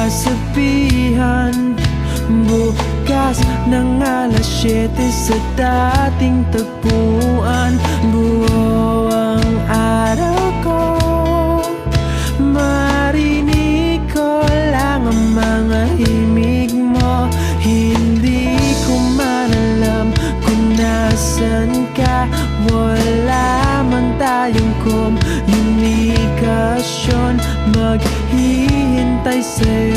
sasabihan. Bukas ng alas 7 sa dating tagpuan. Buo ang araw ko, marinig ko lang ang mga himig mo. Hindi ko man alam kung nasan ka. Wala man tayong komunikasyon, maghihintay sa'yo.